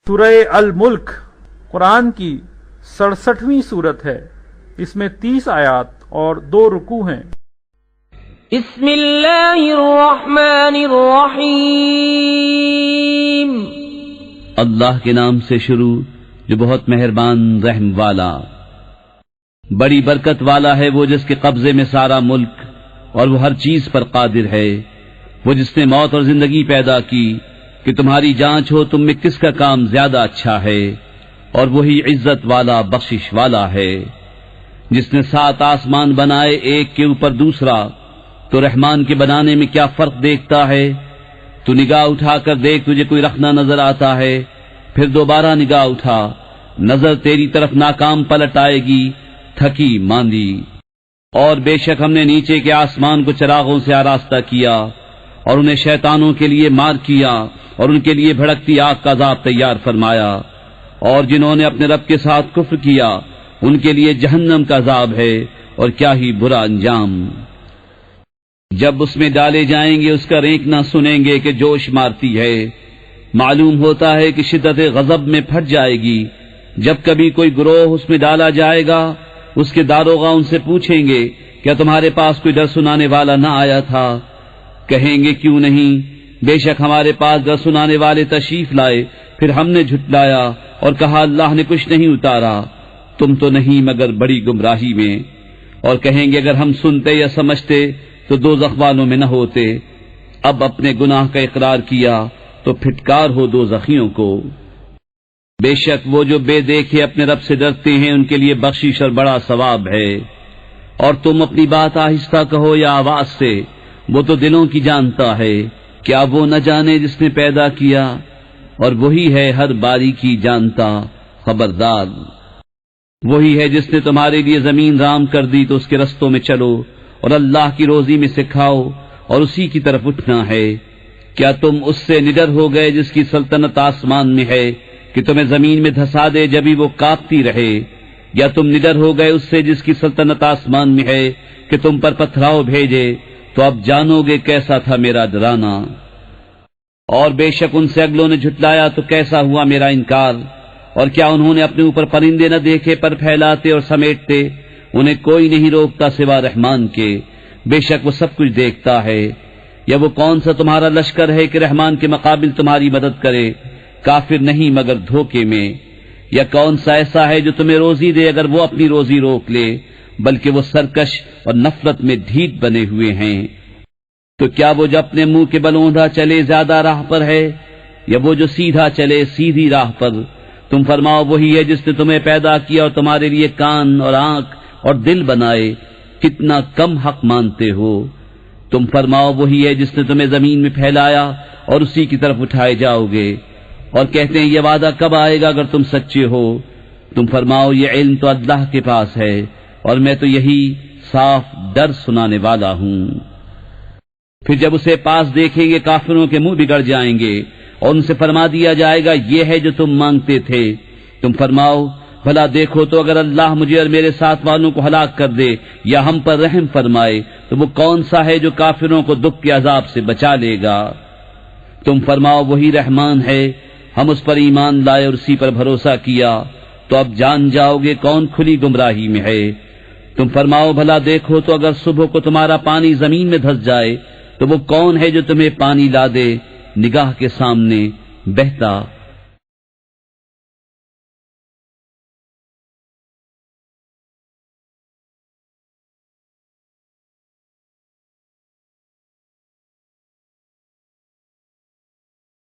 سورہ الملک قرآن کی 67ویں صورت ہے۔ اس میں 30 آیات اور 2 رکوع ہیں۔ بسم اللہ الرحمن الرحیم۔ اللہ کے نام سے شروع جو بہت مہربان رحم والا۔ بڑی برکت والا ہے وہ جس کے قبضے میں سارا ملک اور وہ ہر چیز پر قادر ہے۔ وہ جس نے موت اور زندگی پیدا کی کہ تمہاری جانچ ہو تم میں کس کا کام زیادہ اچھا ہے، اور وہی عزت والا بخشش والا ہے۔ جس نے 7 آسمان بنائے ایک کے اوپر دوسرا، تو رحمان کے بنانے میں کیا فرق دیکھتا ہے؟ تو نگاہ اٹھا کر دیکھ تجھے کوئی رخنا نظر آتا ہے، پھر دوبارہ نگاہ اٹھا، نظر تیری طرف ناکام پلٹ آئے گی، تھکی ماندی۔ اور بے شک ہم نے نیچے کے آسمان کو چراغوں سے آراستہ کیا اور انہیں شیطانوں کے لیے مار کیا اور ان کے لیے بھڑکتی آگ کا عذاب تیار فرمایا، اور جنہوں نے اپنے رب کے ساتھ کفر کیا ان کے لیے جہنم کا عذاب ہے، اور کیا ہی برا انجام۔ جب اس میں ڈالے جائیں گے اس کا رینکنا سنیں گے کہ جوش مارتی ہے، معلوم ہوتا ہے کہ شدت غضب میں پھٹ جائے گی۔ جب کبھی کوئی گروہ اس میں ڈالا جائے گا اس کے داروغہ ان سے پوچھیں گے کیا تمہارے پاس کوئی ڈر سنانے والا نہ آیا تھا؟ کہیں گے کیوں نہیں، بے شک ہمارے پاس ڈر سنانے والے تشریف لائے، پھر ہم نے جھٹلایا اور کہا اللہ نے کچھ نہیں اتارا، تم تو نہیں مگر بڑی گمراہی میں۔ اور کہیں گے اگر ہم سنتے یا سمجھتے تو دوزخ والوں میں نہ ہوتے۔ اب اپنے گناہ کا اقرار کیا تو پھٹکار ہو دوزخیوں کو۔ بے شک وہ جو بے دیکھے اپنے رب سے ڈرتے ہیں ان کے لیے بخشش اور بڑا ثواب ہے۔ اور تم اپنی بات آہستہ کہو یا آواز سے، وہ تو دلوں کی جانتا ہے۔ کیا وہ نہ جانے جس نے پیدا کیا؟ اور وہی ہے ہر باریکی جانتا خبردار۔ وہی ہے جس نے تمہارے لیے زمین رام کر دی تو اس کے رستوں میں چلو اور اللہ کی روزی میں سے کھاؤ اور اسی کی طرف اٹھنا ہے۔ کیا تم اس سے نڈر ہو گئے جس کی سلطنت آسمان میں ہے کہ تمہیں زمین میں دھسا دے جبھی وہ کاپتی رہے؟ یا تم نڈر ہو گئے اس سے جس کی سلطنت آسمان میں ہے کہ تم پر پتھراؤ بھیجے؟ تو اب جانو گے کیسا تھا میرا ڈرانا۔ اور بے شک ان سے اگلوں نے جھٹلایا تو کیسا ہوا میرا انکار۔ اور کیا انہوں نے اپنے اوپر پرندے نہ دیکھے پر پھیلاتے اور سمیٹتے؟ انہیں کوئی نہیں روکتا سوا رحمان کے، بے شک وہ سب کچھ دیکھتا ہے۔ یا وہ کون سا تمہارا لشکر ہے کہ رحمان کے مقابل تمہاری مدد کرے؟ کافر نہیں مگر دھوکے میں۔ یا کون سا ایسا ہے جو تمہیں روزی دے اگر وہ اپنی روزی روک لے؟ بلکہ وہ سرکش اور نفرت میں ڈھیٹ بنے ہوئے ہیں۔ تو کیا وہ جو اپنے منہ کے بل اوندھا چلے زیادہ راہ پر ہے، یا وہ جو سیدھا چلے سیدھی راہ پر؟ تم فرماؤ وہی ہے جس نے تمہیں پیدا کیا اور تمہارے لیے کان اور آنکھ اور دل بنائے، کتنا کم حق مانتے ہو۔ تم فرماؤ وہی ہے جس نے تمہیں زمین میں پھیلایا اور اسی کی طرف اٹھائے جاؤ گے۔ اور کہتے ہیں یہ وعدہ کب آئے گا اگر تم سچے ہو؟ تم فرماؤ یہ علم تو اللہ کے پاس ہے، اور میں تو یہی صاف ڈر سنانے والا ہوں۔ پھر جب اسے پاس دیکھیں گے کافروں کے منہ بگڑ جائیں گے اور ان سے فرما دیا جائے گا یہ ہے جو تم مانگتے تھے۔ تم فرماؤ بھلا دیکھو تو اگر اللہ مجھے اور میرے ساتھ والوں کو ہلاک کر دے یا ہم پر رحم فرمائے تو وہ کون سا ہے جو کافروں کو دکھ کے عذاب سے بچا لے گا؟ تم فرماؤ وہی رحمان ہے، ہم اس پر ایمان لائے اور اسی پر بھروسہ کیا، تو اب جان جاؤ گے کون کھلی گمراہی میں ہے۔ تم فرماؤ بھلا دیکھو تو اگر صبح کو تمہارا پانی زمین میں دھس جائے تو وہ کون ہے جو تمہیں پانی لا دے نگاہ کے سامنے بہتا